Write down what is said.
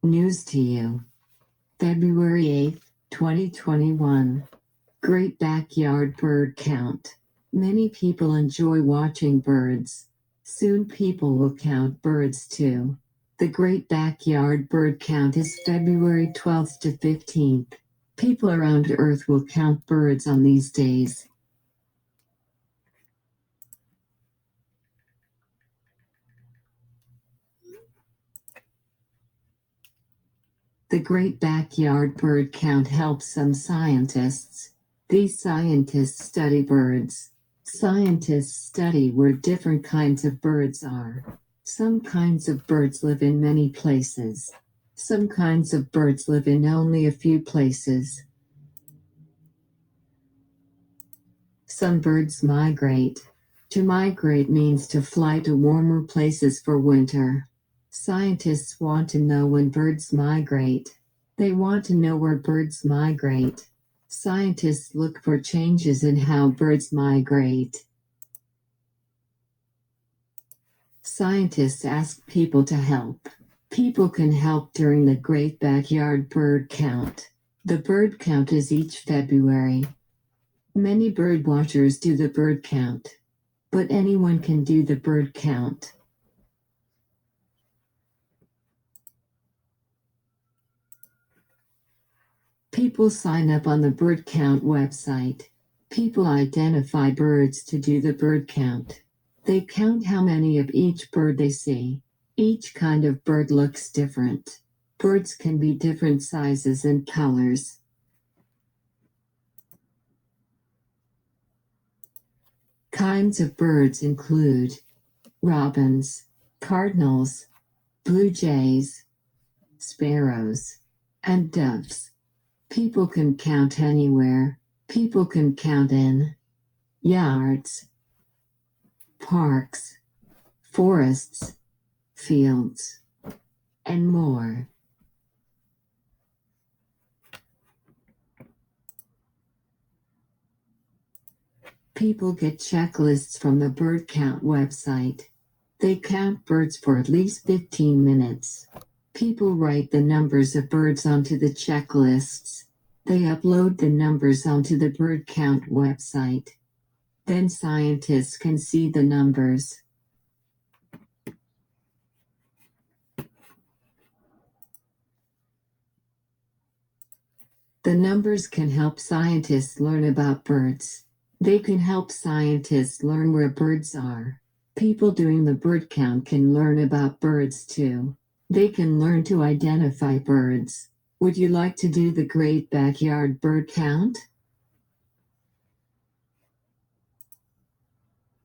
News to you. February 8, 2021. Great Backyard Bird Count. Many people enjoy watching birds. Soon people will count birds too. The Great Backyard Bird Count is February 12th to 15th. People around Earth will count birds on these days. The Great Backyard Bird Count helps some scientists. These scientists study birds. Scientists study where different kinds of birds are. Some kinds of birds live in many places. Some kinds of birds live in only a few places. Some birds migrate. To migrate means to fly to warmer places for winter. Scientists want to know when birds migrate. They want to know where birds migrate. Scientists look for changes in how birds migrate. Scientists ask people to help. People can help during the Great Backyard Bird Count. The bird count is each February. Many bird watchers do the bird count. But anyone can do the bird count. People sign up on the bird count website. People identify birds to do the bird count. They count how many of each bird they see. Each kind of bird looks different. Birds can be different sizes and colors. Kinds of birds include robins, cardinals, blue jays, sparrows, and doves. People can count anywhere. People can count in yards, parks, forests, fields, and more. People get checklists from the bird count website. They count birds for at least 15 minutes. People write the numbers of birds onto the checklists. They upload the numbers onto the bird count website. Then scientists can see the numbers. The numbers can help scientists learn about birds. They can help scientists learn where birds are. People doing the bird count can learn about birds too. They can learn to identify birds. Would you like to do the Great Backyard Bird Count?